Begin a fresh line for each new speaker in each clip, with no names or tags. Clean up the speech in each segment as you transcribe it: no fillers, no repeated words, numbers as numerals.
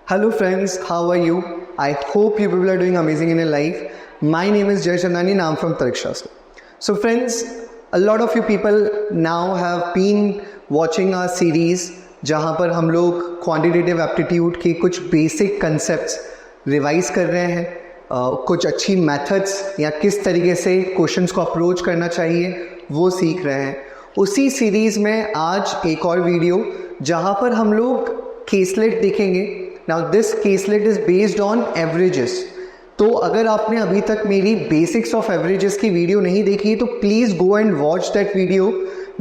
Hello friends, how are you? I hope you people are doing amazing in your life. My name is Jay Chandani and I'm from Tarikshastra. So friends, a lot of you people now have been watching our series जहाँ पर हम लोग quantitative aptitude के कुछ basic concepts revise कर रहे हैं, कुछ अच्छी मेथड्स या किस तरीके से क्वेश्चंस को अप्रोच करना चाहिए वो सीख रहे हैं। उसी सीरीज़ में आज एक और वीडियो जहाँ पर हम लोग केसलेट देखेंगे। Now this caselet is based on averages. तो अगर आपने अभी तक मेरी बेसिक्स ऑफ एवरेजेस की वीडियो नहीं देखी तो please go and watch that video,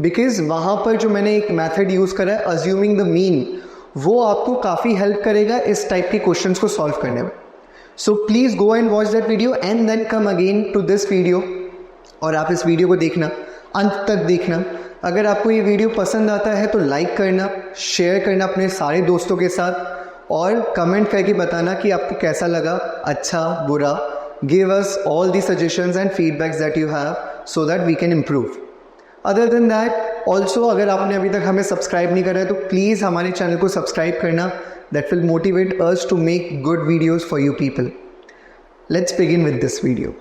because वहाँ पर जो मैंने एक मेथड यूज़ करा है अज्यूमिंग द मीन, वो आपको काफ़ी हेल्प करेगा इस टाइप के क्वेश्चंस को सॉल्व करने में। So please go and watch that video and then come again to this video. और आप इस वीडियो को देखना, अंत तक देखना। अगर आपको ये वीडियो पसंद आता है तो लाइक करना, शेयर करना अपने सारे दोस्तों के साथ और कमेंट करके बताना कि आपको कैसा लगा, अच्छा बुरा। Give us all the suggestions and feedbacks that you have so that we can improve. Other than that also अगर आपने अभी तक हमें सब्सक्राइब नहीं करा है तो प्लीज़ हमारे चैनल को सब्सक्राइब करना। That will motivate us to make good videos for you people. Let's begin with this video.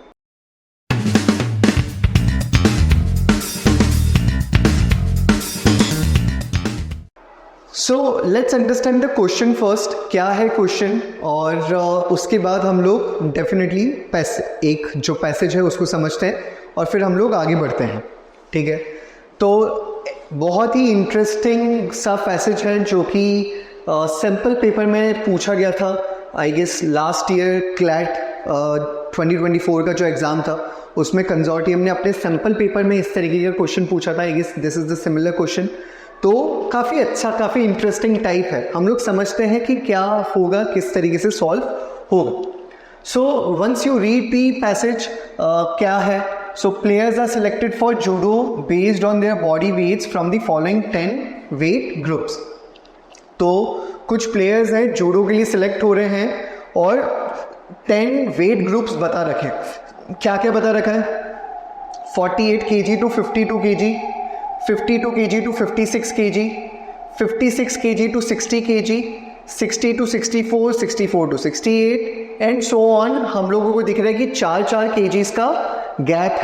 So let's understand the question first, क्या है क्वेश्चन, और उसके बाद हम लोग डेफिनेटली एक जो पैसेज है उसको समझते हैं और फिर हम लोग आगे बढ़ते हैं। ठीक है, तो बहुत ही इंटरेस्टिंग सा पैसेज है जो कि सैम्पल पेपर में पूछा गया था। I guess last year CLAT 2024 का जो एग्ज़ाम था उसमें कंजोर्टियम ने अपने सैम्पल पेपर में इस तरीके का क्वेश्चन पूछा था। I guess this is the similar question. तो काफ़ी अच्छा, काफ़ी इंटरेस्टिंग टाइप है। हम लोग समझते हैं कि क्या होगा, किस तरीके से सॉल्व होगा। So once you read the passage, क्या है, so players are selected for judo based on their body weights from the following 10 weight groups. तो कुछ प्लेयर्स हैं जूडो के लिए सिलेक्ट हो रहे हैं और 10 वेट ग्रुप्स बता रखे। क्या क्या बता रखा है? 48 kg to 52 kg, 52 kg to 56 kg, 56 kg to 60 kg, 60 to 64, 64 to 68 and so on. हम लोगों को दिख रहा है कि 4-4 kgs का गैप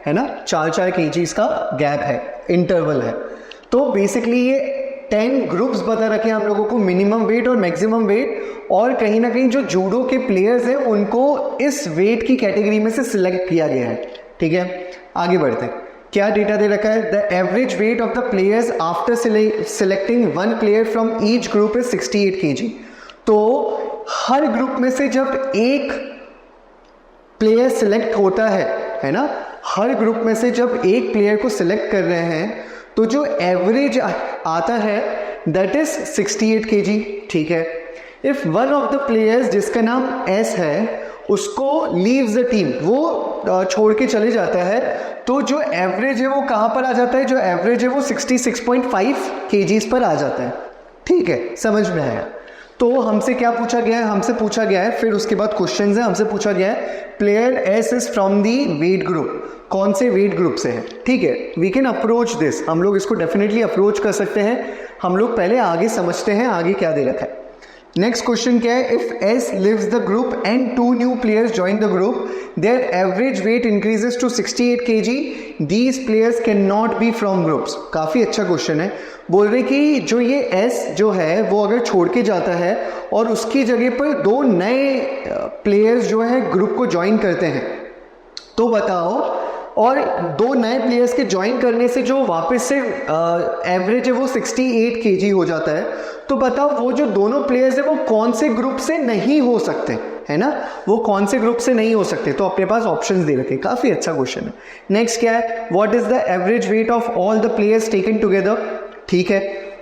है ना, 4-4 kgs का गैप है, इंटरवल है। तो बेसिकली ये 10 ग्रुप्स बता रखे हैं हम लोगों को, मिनिमम वेट और मैक्सिमम वेट, और कहीं ना कहीं जो जूडो के प्लेयर्स हैं उनको इस वेट की कैटेगरी में से सिलेक्ट किया गया है। ठीक है, आगे बढ़ते हैं। क्या डेटा दे रखा है? The average weight of the players after selecting one player from each group is 68 kg। तो हर ग्रुप में से जब एक प्लेयर सिलेक्ट होता है ना, हर ग्रुप में से जब एक प्लेयर को सिलेक्ट कर रहे हैं तो जो एवरेज आता है दैट इज 68 kg। ठीक है, if one of the players जिसका नाम एस है उसको लीव्स द टीम, वो छोड़ के चले जाता है, तो जो एवरेज है वो कहाँ पर आ जाता है? जो एवरेज है वो 66.5 kgs पर आ जाता है। ठीक है, समझ में आया? तो हमसे क्या पूछा गया है? हमसे पूछा गया है, फिर उसके बाद क्वेश्चन है, हमसे पूछा गया है player S is from the weight group, कौन से वेट ग्रुप से है। ठीक है, वी कैन अप्रोच दिस, हम लोग इसको डेफिनेटली अप्रोच कर सकते हैं। हम लोग पहले आगे समझते हैं आगे क्या दे रखा है। नेक्स्ट क्वेश्चन क्या है? If S leaves the group and 2 new players join the group, their average weight increases to 68 kg, these players can not be from groups. काफ़ी अच्छा क्वेश्चन है। बोल रहे कि जो ये एस जो है वो अगर छोड़ के जाता है और उसकी जगह पर 2 नए प्लेयर्स जो है ग्रुप को ज्वाइन करते हैं, तो बताओ, और 2 नए प्लेयर्स के ज्वाइन करने से जो वापस से एवरेज है वो 68 kg हो जाता है, तो बताओ वो जो दोनों प्लेयर्स है वो कौन से ग्रुप से नहीं हो सकते, है ना, वो कौन से ग्रुप से नहीं हो सकते। तो अपने पास ऑप्शंस दे रखे, काफ़ी अच्छा क्वेश्चन है। नेक्स्ट क्या है? What is the average weight of all the players taken together. ठीक है,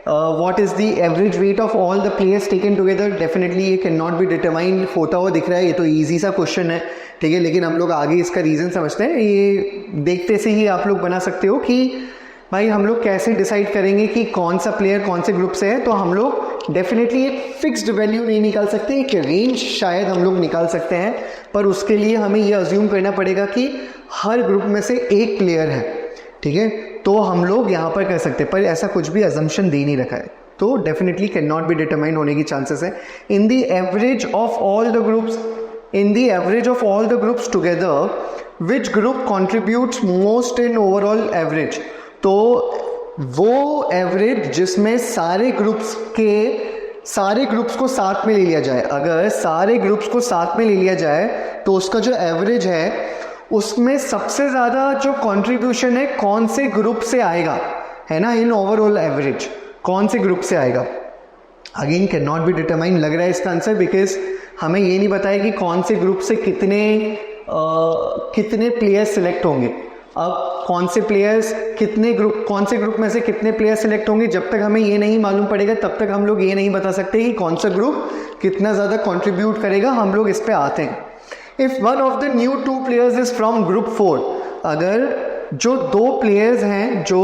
what is the average weight of all the players taken together, definitely ये कैन नॉट बी डिटरमाइंड होता हुआ दिख रहा है। ये तो ईजी सा क्वेश्चन है। ठीक है, लेकिन हम लोग आगे इसका रीज़न समझते हैं। ये देखते से ही आप लोग बना सकते हो कि भाई हम लोग कैसे डिसाइड करेंगे कि कौन सा प्लेयर कौन से ग्रुप से है। तो हम लोग डेफिनेटली एक फिक्स्ड वैल्यू नहीं निकाल सकते, एक रेंज शायद हम लोग निकाल सकते हैं, पर उसके लिए हमें ये अज्यूम करना पड़ेगा कि हर ग्रुप में से एक प्लेयर है। ठीक है, तो हम लोग यहाँ पर कर सकते हैं, पर ऐसा कुछ भी अजम्पशन दे नहीं रखा है। तो definitely can not be determine होने की चांसेस है. In the average of all the groups together which group contributes most in overall average. तो वो एवरेज जिसमें सारे ग्रुप्स को साथ में ले लिया जाए, अगर सारे ग्रुप्स को साथ में ले लिया जाए तो उसका जो एवरेज है उसमें सबसे ज़्यादा जो कंट्रीब्यूशन है कौन से ग्रुप से आएगा, है ना, इन ओवरऑल एवरेज कौन से ग्रुप से आएगा. Again can not be determine लग रहा है इसका आंसर, बिकॉज हमें ये नहीं बताया कि कौन से ग्रुप से कितने प्लेयर्स सिलेक्ट होंगे. अब कौन से ग्रुप में से कितने प्लेयर सिलेक्ट होंगे, जब तक हमें ये नहीं मालूम पड़ेगा तब तक हम लोग ये नहीं बता सकते कि कौन सा ग्रुप कितना ज़्यादा कंट्रीब्यूट करेगा. हम लोग इस पे आते हैं. If one of the new 2 players is from group 4, अगर जो 2 प्लेयर्स हैं जो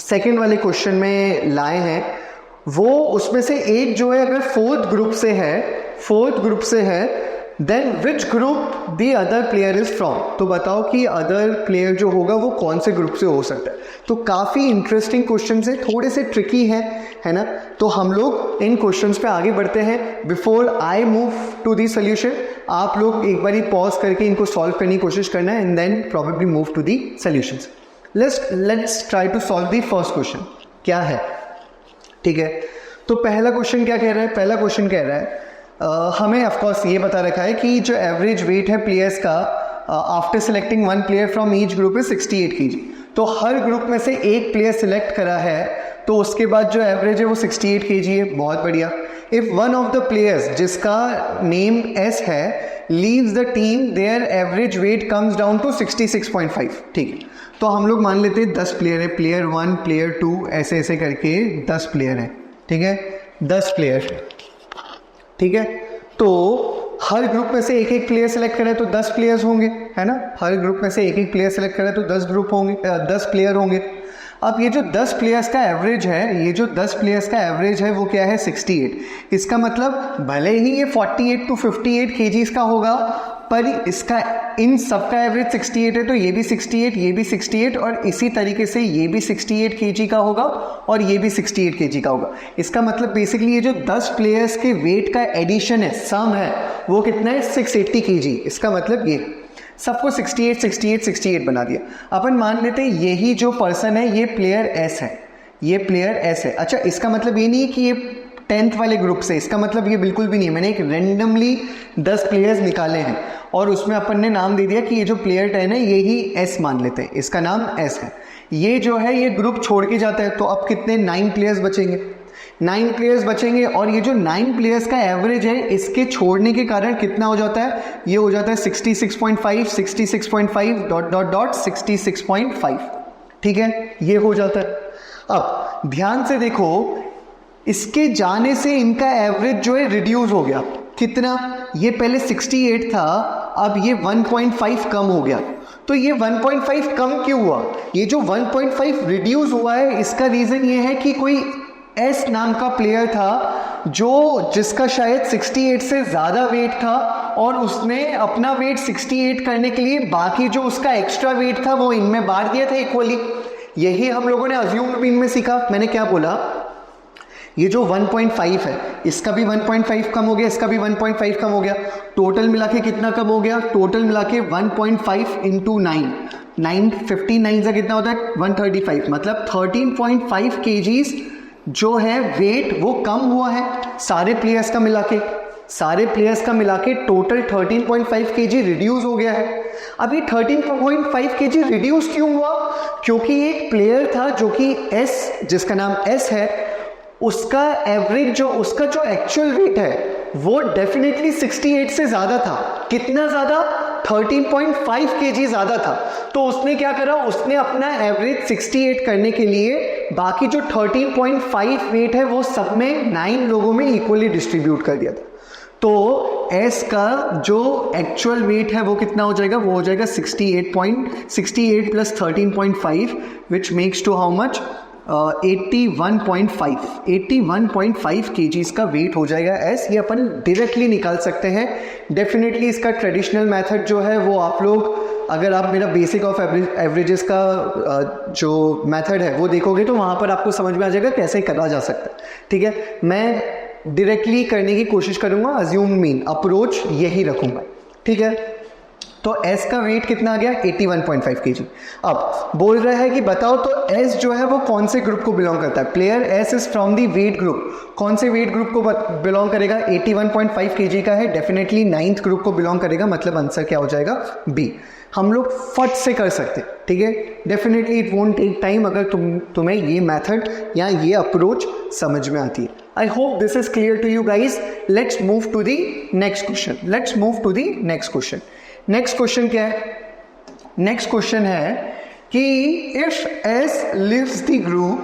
सेकेंड वाले क्वेश्चन में लाए हैं, वो उसमें से एक जो है अगर फोर्थ ग्रुप से है then which group the other player is from. तो बताओ कि अदर प्लेयर जो होगा वो कौन से ग्रुप से हो सकता है. तो काफ़ी इंटरेस्टिंग क्वेश्चन है, थोड़े से ट्रिकी है ना. तो हम लोग इन क्वेश्चंस पे आगे बढ़ते हैं. Before I move to the solution, आप लोग एक बार पॉज करके इनको सॉल्व करने की कोशिश करना है and then probably move to the solutions. Let's try to solve the first question. क्या है, ठीक है. तो पहला क्वेश्चन क्या कह रहा है, पहला क्वेश्चन कह रहा है हमें ऑफकोर्स ये बता रखा है कि जो एवरेज वेट है प्लेयर्स का after selecting 1 player from each group is 68 kg. तो हर ग्रुप में से एक प्लेयर सिलेक्ट करा है तो उसके बाद जो एवरेज है वो 68 kg है. बहुत बढ़िया. If one of the players जिसका नेम एस है leaves the team their average weight comes down to 66.5. ठीक है. तो हम लोग मान लेते हैं 10 प्लेयर है, प्लेयर 1 प्लेयर 2 ऐसे ऐसे करके 10 प्लेयर है. ठीक है, 10 प्लेयर. ठीक है. तो हर ग्रुप में से एक एक प्लेयर सेलेक्ट करें तो 10 प्लेयर्स होंगे, है ना. हर ग्रुप में से एक एक प्लेयर सेलेक्ट करें तो 10 प्लेयर होंगे. अब ये जो 10 प्लेयर्स का एवरेज है, वो क्या है 68. इसका मतलब भले ही ये 48 to 58 kgs का होगा, पर इसका इन सब का एवरेज 68 है, तो ये भी 68, ये भी 68 और इसी तरीके से ये भी 68 kg का होगा और ये भी 68 kg का होगा. इसका मतलब बेसिकली ये जो 10 प्लेयर्स के वेट का एडिशन है, सम है, वो कितना है 680 kg. इसका मतलब ये सबको 68 बना दिया. अपन मान लेते हैं यही जो पर्सन है ये प्लेयर एस है, अच्छा इसका मतलब ये नहीं है कि ये 10th वाले ग्रुप से, इसका मतलब ये बिल्कुल भी नहीं है. मैंने एक रेंडमली 10 प्लेयर्स निकाले हैं और उसमें अपन ने नाम दे दिया कि ये जो प्लेयर 10 है ये ही एस मान लेते हैं, इसका नाम एस है. ये जो है ये ग्रुप छोड़ के जाता है, तो अब कितने 9 प्लेयर्स बचेंगे और ये जो 9 प्लेयर्स का एवरेज है इसके छोड़ने के कारण कितना हो जाता है, ये हो जाता है 66.5 66.5 ठीक है, ये हो जाता है. अब ध्यान से देखो, इसके जाने से इनका एवरेज जो है रिड्यूस हो गया. कितना, ये पहले 68 था, अब ये 1.5 कम हो गया. तो ये 1.5 कम क्यों हुआ, ये जो 1.5 रिड्यूस हुआ है इसका रीजन ये है कि कोई एस नाम का प्लेयर था जिसका शायद 68 से ज़्यादा वेट था और उसने अपना वेट 68 करने के लिए बाकी जो उसका एक्स्ट्रा वेट था वो इनमें बांट दिया था इक्वली. यही हम लोगों ने अज्यूम भी इनमें सीखा. मैंने क्या बोला, ये जो 1.5 है इसका भी 1.5 कम हो गया, इसका भी 1.5 कम हो गया. टोटल मिला के कितना कम हो गया, टोटल मिला के 1.5 इंटू 9 59 से कितना होता है 135. मतलब 13.5 kgs जो है वेट वो कम हुआ है सारे प्लेयर्स का मिला के टोटल 13.5 kg रिड्यूस हो गया है. अब ये 13.5 kg रिड्यूस क्यों हुआ, क्योंकि एक प्लेयर था जो कि एस, जिसका नाम एस है, उसका एवरेज उसका जो एक्चुअल वेट है वो डेफिनेटली 68 से ज़्यादा था. कितना ज़्यादा, 13.5 kg ज़्यादा था. तो उसने क्या करा, उसने अपना एवरेज 68 करने के लिए बाकी जो 13.5 वेट है वो सब में 9 लोगों में इक्वली डिस्ट्रीब्यूट कर दिया था. तो एस का जो एक्चुअल वेट है वो कितना हो जाएगा, वो हो जाएगा 68 plus 13.5 which makes to how much 81.5 kgs का वेट हो जाएगा एस. ये अपन डायरेक्टली निकाल सकते हैं. डेफिनेटली इसका ट्रेडिशनल मेथड जो है वो आप लोग अगर आप मेरा बेसिक ऑफ एवरेजेस का जो मेथड है वो देखोगे तो वहाँ पर आपको समझ में आ जाएगा कैसे करा जा सकता है, ठीक है। मैं डायरेक्टली करने की कोशिश करूँगा, अज्यूम मीन अप्रोच यही रखूँगा, ठीक है। तो S का वेट कितना आ गया 81.5 kg। अब बोल रहा है कि बताओ तो S जो है वो कौन से ग्रुप को बिलोंग करता है। Player S is from the weight group, कौन से वेट ग्रुप को बिलोंग करेगा, 81.5 kg का है, डेफिनेटली 9th ग्रुप को बिलोंग करेगा, मतलब आंसर क्या हो जाएगा B। हम लोग फट से कर सकते हैं, ठीक है। Definitely it won't take time अगर तुम्हें ये मेथड या ये अप्रोच समझ में आती है। I hope this is clear to you guys. Let's move to the next question, let's move to the next question. Next question क्या है, नेक्स्ट क्वेश्चन है कि if S leaves the group,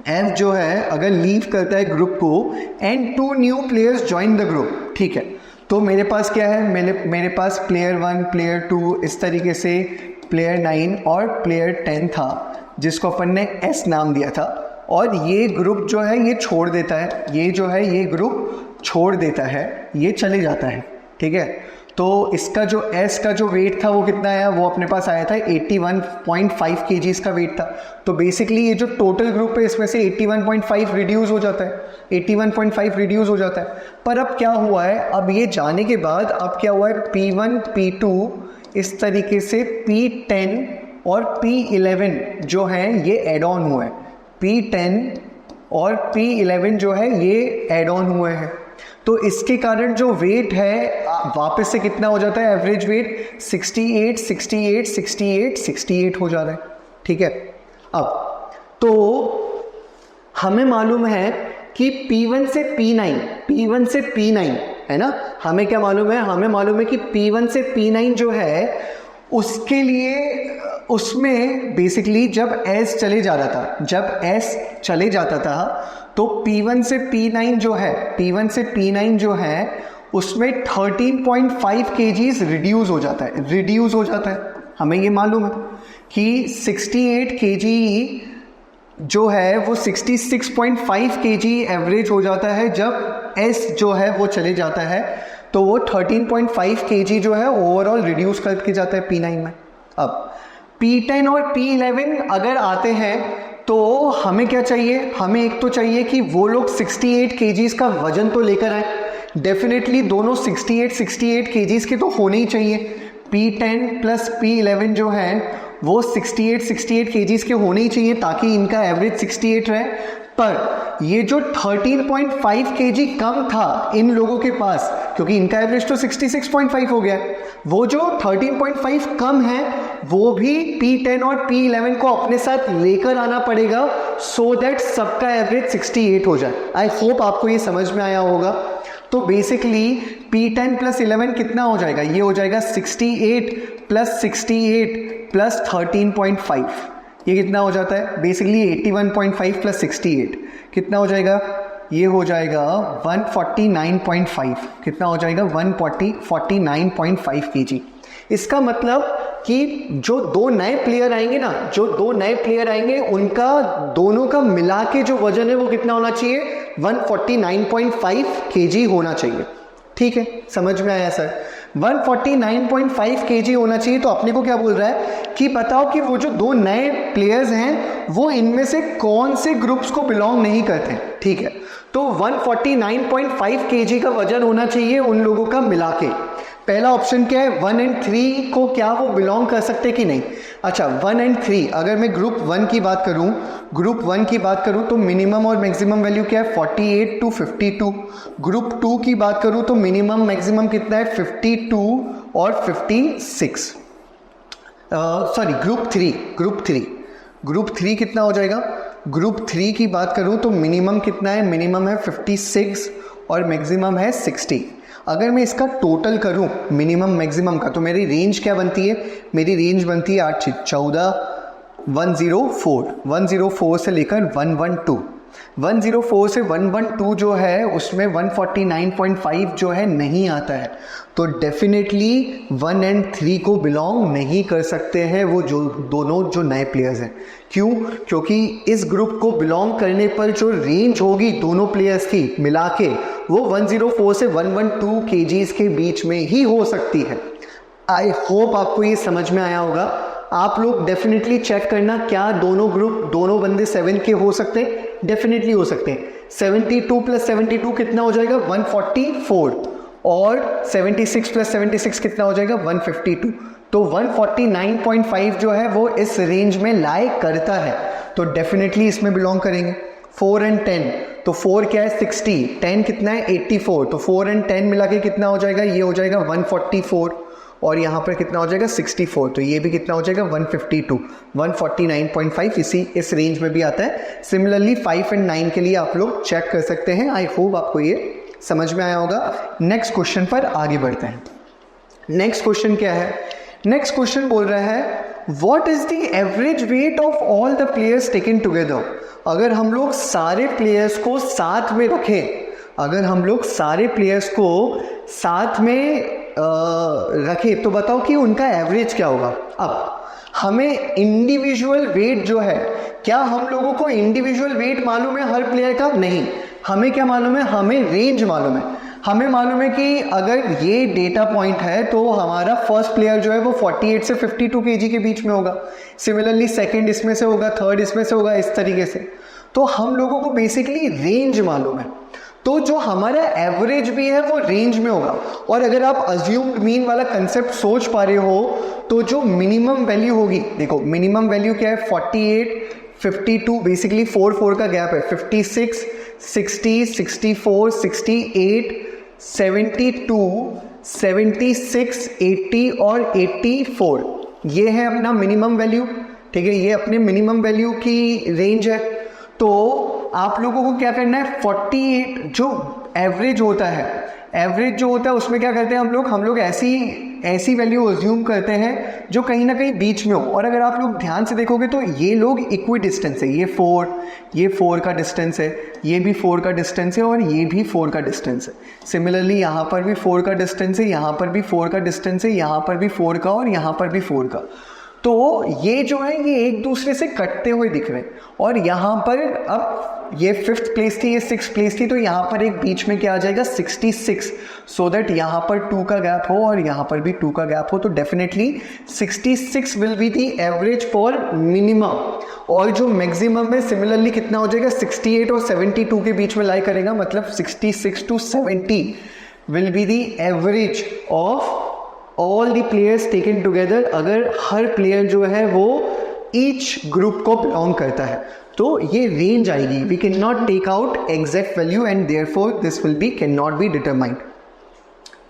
S जो है अगर लीव करता है group को and 2 new players join the group, ठीक है। तो मेरे पास क्या है, मेरे पास प्लेयर 1, प्लेयर 2, इस तरीके से प्लेयर 9 और प्लेयर 10 था जिसको अपन ने S नाम दिया था। और ये ग्रुप जो है ये छोड़ देता है, ये जो है ये ग्रुप छोड़ देता है, ये चले जाता है, ठीक है। तो इसका जो S का जो वेट था वो कितना आया, वो अपने पास आया था 81.5 kg का वेट था। तो बेसिकली ये जो टोटल ग्रुप है इसमें से 81.5 रिड्यूस हो जाता है, 81.5 रिड्यूस हो जाता है। पर अब क्या हुआ है, अब ये जाने के बाद अब क्या हुआ है, P1 P2 इस तरीके से P10 और P11 जो है ये एड ऑन हुआ है, P10 और P11 जो है ये एड ऑन हुए हैं। तो इसके कारण जो वेट है वापस से कितना हो जाता है, एवरेज वेट 68, 68, 68, 68 हो जा रहा है, ठीक है। अब तो हमें मालूम है कि P1 से P9, P1 से P9 है ना, हमें क्या मालूम है, हमें मालूम है कि P1 से P9 जो है उसके लिए उसमें बेसिकली जब S चले जा रहा था, जब S चले जाता था तो P1 से P9 जो है, P1 से P9 जो है उसमें 13.5 kgs रिड्यूस हो जाता है, रिड्यूस हो जाता है। हमें ये मालूम है कि 68 kg जो है वो 66.5 kg एवरेज हो जाता है जब S जो है वो चले जाता है, तो वो 13.5 kg जो है ओवरऑल रिड्यूस करके जाता है P9 में। अब P10 और P11 अगर आते हैं तो हमें क्या चाहिए, हमें एक तो चाहिए कि वो लोग 68 kgs का वजन तो लेकर आए, डेफिनेटली दोनों 68 kgs के तो होने ही चाहिए। P10 प्लस P11 जो है वो 68 kgs के होने ही चाहिए ताकि इनका एवरेज 68 रहे। पर ये जो 13.5 kg कम था इन लोगों के पास, क्योंकि इनका एवरेज तो 66.5 हो गया, वो जो 13.5 कम है वो भी P10 और P11 को अपने साथ लेकर आना पड़ेगा सो दैट सबका एवरेज 68 हो जाए। आई होप आपको ये समझ में आया होगा। तो बेसिकली P10 प्लस 11 कितना हो जाएगा, ये हो जाएगा 68 प्लस 68 प्लस 13.5, ये कितना हो जाता है बेसिकली 81.5 प्लस 68 कितना हो जाएगा, ये हो जाएगा 149.5, कितना हो जाएगा 149.5 kg। इसका मतलब कि जो 2 नए प्लेयर आएंगे ना, जो 2 नए प्लेयर आएंगे उनका दोनों का मिला के जो वजन है वो कितना होना चाहिए, 149.5 kg होना चाहिए, ठीक है। समझ में आया सर, 149.5 kg होना चाहिए। तो अपने को क्या बोल रहा है कि बताओ कि वो जो 2 नए प्लेयर्स हैं वो इनमें से कौन से ग्रुप्स को बिलोंग नहीं करते हैं, ठीक है। तो 149.5 kg का वजन होना चाहिए उन लोगों का मिला के। पहला ऑप्शन क्या है, 1 और 3 को क्या वो बिलोंग कर सकते कि नहीं। अच्छा 1 और 3, अगर मैं ग्रुप 1 की बात करूं, ग्रुप 1 की बात करूं तो मिनिमम और मैक्सिमम वैल्यू क्या है 48 टू 52। ग्रुप 2 की बात करूं तो मिनिमम मैक्सिमम कितना है 52 और 56। सॉरी ग्रुप 3 कितना हो जाएगा, ग्रुप 3 की बात करूं तो मिनिमम कितना है, मिनिमम है 56 और मैक्सिमम है 60। अगर मैं इसका टोटल करूं मिनिमम मैक्सिमम का तो मेरी रेंज क्या बनती है, मेरी रेंज बनती है 8 14 104 से लेकर 112। 104 से 112 जो है उसमें 149.5 जो है नहीं आता है, तो डेफिनेटली 1 और 3 को बिलोंग नहीं कर सकते हैं वो जो दोनों जो नए प्लेयर्स हैं। क्यों, क्योंकि इस ग्रुप को बिलोंग करने पर जो रेंज होगी दोनों प्लेयर्स की मिला के वो 104 से 112 kgs के बीच में ही हो सकती है। आई होप आपको ये समझ में आया होगा। आप लोग डेफिनेटली चेक करना क्या दोनों ग्रुप, दोनों बंदे 7 के हो सकते हैं, डेफिनेटली हो सकते हैं। 72 + 72 कितना हो जाएगा 144, और 76 + 76 कितना हो जाएगा 152। तो 149.5 जो है वो इस रेंज में लाई करता है, तो डेफिनेटली इसमें बिलोंग करेंगे। 4 और 10, तो 4 क्या है 60, 10 कितना है 84, तो 4 और 10 मिला के कितना हो जाएगा, ये हो जाएगा 144, और यहाँ पर कितना हो जाएगा 64, तो ये भी कितना हो जाएगा 152। 149.5 इस रेंज में भी आता है। सिमिलरली 5 और 9 के लिए आप लोग चेक कर सकते हैं। आई होप आपको ये समझ में आया होगा। नेक्स्ट क्वेश्चन पर आगे बढ़ते हैं। नेक्स्ट क्वेश्चन क्या है? नेक्स्ट क्वेश्चन बोल रहा है what is the average weight of all the players taken together. अगर हम लोग सारे प्लेयर्स को साथ में रखें, अगर हम लोग सारे प्लेयर्स को साथ में रखें तो बताओ कि उनका एवरेज क्या होगा। अब हमें इंडिविजुअल वेट जो है, क्या हम लोगों को इंडिविजुअल वेट मालूम है हर प्लेयर का? नहीं। हमें क्या मालूम है? हमें रेंज मालूम है। हमें मालूम है कि अगर ये डेटा पॉइंट है तो हमारा फर्स्ट प्लेयर जो है वो 48 से 52 kg के बीच में होगा। सिमिलरली सेकंड इसमें से होगा, थर्ड इसमें से होगा, इस तरीके से। तो हम लोगों को बेसिकली रेंज मालूम है, तो जो हमारा एवरेज भी है वो रेंज में होगा। और अगर आप अज्यूम्ड मीन वाला कंसेप्ट सोच पा रहे हो तो जो मिनिमम वैल्यू होगी, देखो मिनिमम वैल्यू क्या है 48, 52, बेसिकली 4 का गैप है। 56, 60, 64, 68, 72, 76, 80 और 84, ये है अपना मिनिमम वैल्यू। ठीक है, ये अपने मिनिमम वैल्यू की रेंज है। तो आप लोगों को क्या करना है, 48 जो एवरेज होता है, एवरेज जो होता है उसमें क्या करते हैं हम लोग ऐसी वैल्यू अज्यूम करते हैं जो कहीं ना कहीं बीच में हो। और अगर आप लोग ध्यान से देखोगे तो ये लोग इक्वी डिस्टेंस है, ये 4 का डिस्टेंस है, ये भी 4 का डिस्टेंस है, और ये भी 4 का डिस्टेंस है। सिमिलरली यहाँ पर भी 4 का डिस्टेंस है, यहाँ पर भी 4 का डिस्टेंस है, यहाँ पर भी 4 का, और यहाँ पर भी 4 का। तो ये जो है ये एक दूसरे से कटते हुए दिख रहे हैं। और यहाँ पर अब ये 5th प्लेस थी, ये 6th प्लेस थी, तो यहाँ पर एक बीच में क्या आ जाएगा 66, सो दैट यहाँ पर 2 का गैप हो और यहाँ पर भी 2 का गैप हो। तो definitely 66 will be the average for minimum. और जो मैक्सिमम है सिमिलरली कितना हो जाएगा 68 और 72 के बीच में लाई करेगा, मतलब 66 to 70 will be the average of all the players taken together. अगर हर प्लेयर जो है वो ईच ग्रुप को बिलोंग करता है तो ये रेंज आएगी। We can not take out exact value and therefore this will be can not be determined.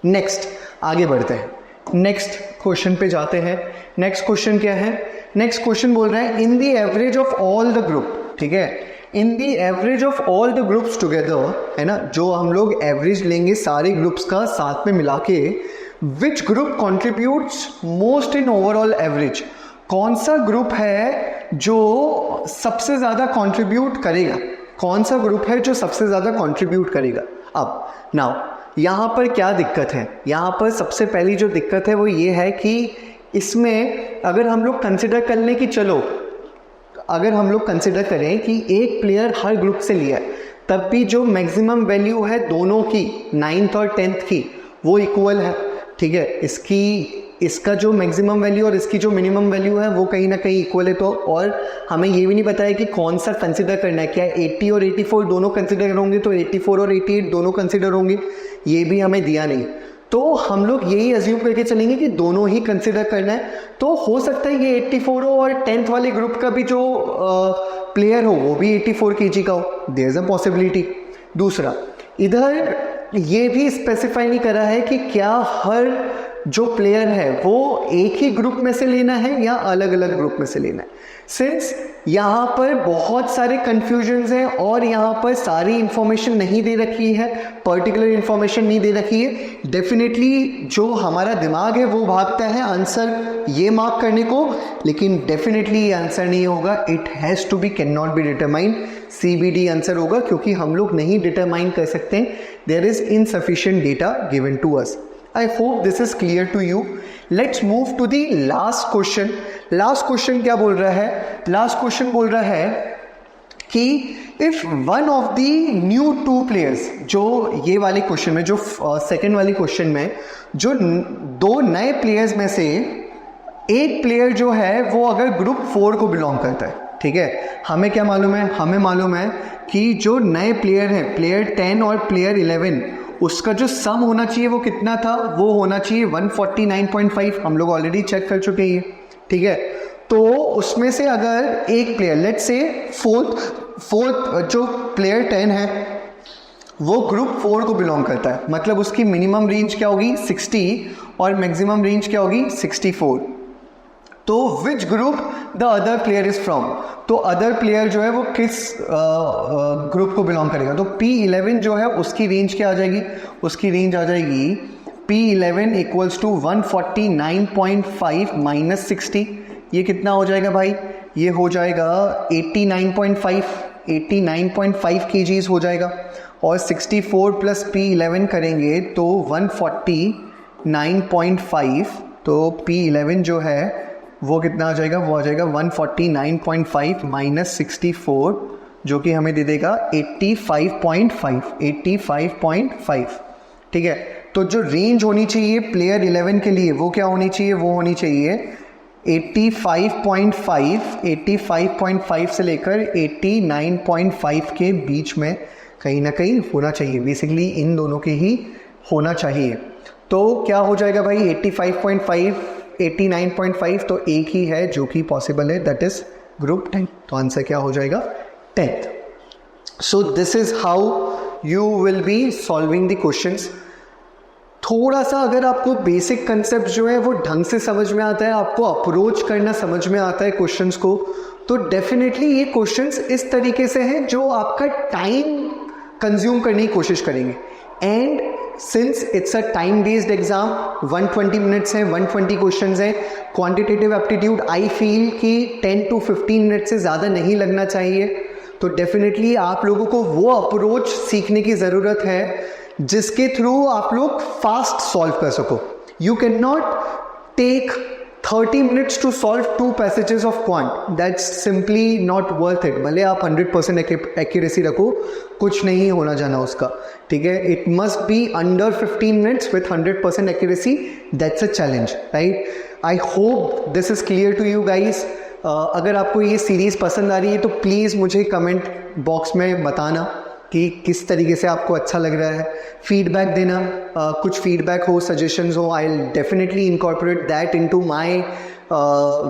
Next आगे बढ़ते हैं, नेक्स्ट क्वेश्चन पे जाते हैं। नेक्स्ट क्वेश्चन क्या है? नेक्स्ट क्वेश्चन बोल रहा है in the average of all the group. ठीक है, in the average of all the groups together, है ना, जो हम लोग एवरेज लेंगे सारे ग्रुप्स का साथ में मिला के, which group contributes most in overall average. कौन सा ग्रुप है जो सबसे ज़्यादा कंट्रीब्यूट करेगा, कौन सा ग्रुप है जो सबसे ज़्यादा कंट्रीब्यूट करेगा। अब नाउ यहाँ पर क्या दिक्कत है? यहाँ पर सबसे पहली जो दिक्कत है वो ये है कि इसमें अगर हम लोग कंसिडर कर लें कि चलो अगर हम लोग कंसिडर करें कि एक प्लेयर हर ग्रुप से लिया है, तब भी जो मैक्सिमम वैल्यू है दोनों की 9th और 10th की वो इक्वल है। ठीक है, इसका जो मैक्सिमम वैल्यू और इसकी जो मिनिमम वैल्यू है वो कहीं ना कहीं इक्वल है। तो और हमें ये भी नहीं पता है कि कौन सा कंसिडर करना है, क्या 80 और 84 दोनों कंसिडर होंगे तो 84 और 88 दोनों कंसिडर होंगे, ये भी हमें दिया नहीं। तो हम लोग यही अज्यूम करके चलेंगे कि दोनों ही कंसिडर करना है। तो हो सकता है ये 84 हो और 10th वाले ग्रुप का भी जो प्लेयर हो वो भी 84 kg का हो, देयर इज अ पॉसिबिलिटी। दूसरा, इधर ये भी स्पेसिफाई नहीं करा है कि क्या हर जो प्लेयर है वो एक ही ग्रुप में से लेना है या अलग अलग ग्रुप में से लेना है। सिंस यहाँ पर बहुत सारे कन्फ्यूजन्स हैं और यहाँ पर सारी इंफॉर्मेशन नहीं दे रखी है, पर्टिकुलर इंफॉर्मेशन नहीं दे रखी है, डेफिनेटली जो हमारा दिमाग है वो भागता है आंसर ये मार्क करने को, लेकिन डेफिनेटली ये आंसर नहीं होगा। It has to be can not be determined, CBD answer होगा, क्योंकि हम लोग नहीं डिटरमाइन कर सकते, there is insufficient data given to us. I hope this is clear to you. Let's move to the last question. Last question क्या बोल रहा है? Last question बोल रहा है कि if one of the new two players, जो ये वाले क्वेश्चन में, जो सेकंड वाले क्वेश्चन में, जो दो नए प्लेयर्स में से एक प्लेयर जो है वो अगर ग्रुप 4 को बिलोंग करता है, ठीक है, हमें क्या मालूम है, हमें मालूम है कि जो नए प्लेयर हैं, प्लेयर 10 और प्लेयर 11, उसका जो सम होना चाहिए वो कितना था, वो होना चाहिए 149.5। हम लोग ऑलरेडी चेक कर चुके हैं, ठीक है। तो उसमें से अगर एक प्लेयर, लेट्स से फोर्थ जो प्लेयर 10 है वो ग्रुप 4 को बिलोंग करता है, मतलब उसकी मिनिमम रेंज क्या होगी 60 और मैक्सिमम रेंज क्या होगी 64। तो विच group the other player is from, तो अदर प्लेयर जो है वो किस ग्रुप को बिलोंग करेगा। तो P11 जो है उसकी रेंज क्या आ जाएगी, उसकी रेंज आ जाएगी P11 इक्वल्स टू 149.5 माइनस 60। ये कितना हो जाएगा भाई, ये हो जाएगा 89.5 kgs हो जाएगा। और 64 प्लस P11 करेंगे तो 149.5, तो P11 जो है वो कितना आ जाएगा, वो आ जाएगा 149.5 माइनस 64, जो कि हमें दे देगा 85.5, ठीक है। तो जो रेंज होनी चाहिए प्लेयर 11 के लिए वो क्या होनी चाहिए, वो होनी चाहिए 85.5 से लेकर 89.5 के बीच में कहीं ना कहीं होना चाहिए, बेसिकली इन दोनों के ही होना चाहिए। तो क्या हो जाएगा भाई 85.5 89.5, तो एक ही है जो कि पॉसिबल है, दैट इज ग्रुप 10। तो आंसर क्या हो जाएगा 10th। So this is how you will be solving the questions. थोड़ा सा अगर आपको बेसिक कंसेप्ट जो है वो ढंग से समझ में आता है, आपको अप्रोच करना समझ में आता है क्वेश्चंस को, तो डेफिनेटली ये क्वेश्चंस इस तरीके से हैं जो आपका टाइम कंज्यूम करने की कोशिश करेंगे। And since it's a time based exam, 120 minutes है, 120 क्वेश्चंस हैं, क्वांटिटेटिव एप्टीट्यूड आई फील कि 10 to 15 मिनट से ज़्यादा नहीं लगना चाहिए। तो डेफिनेटली आप लोगों को वो अप्रोच सीखने की ज़रूरत है जिसके थ्रू आप लोग फास्ट सॉल्व कर सको। You can not take 30 minutes to solve 2 passages of quant, that's simply not worth it. भले आप 100% एक्यूरेसी रखो, कुछ नहीं होना जाना उसका, ठीक है। It must be under 15 minutes with 100% accuracy, that's a challenge, right. I hope this is clear to you guys. अगर आपको ये सीरीज़ पसंद आ रही है तो प्लीज़ मुझे कमेंट बॉक्स में बताना कि किस तरीके से आपको अच्छा लग रहा है, फीडबैक देना, कुछ फीडबैक हो, सजेशंस हो, I will definitely incorporate that into my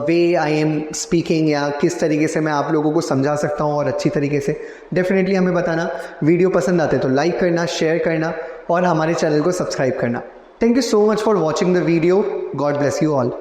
way I am speaking, या किस तरीके से मैं आप लोगों को समझा सकता हूँ और अच्छी तरीके से। डेफिनेटली हमें बताना। वीडियो पसंद आते तो लाइक करना, शेयर करना और हमारे चैनल को सब्सक्राइब करना। Thank you so much for watching the video. God bless you all.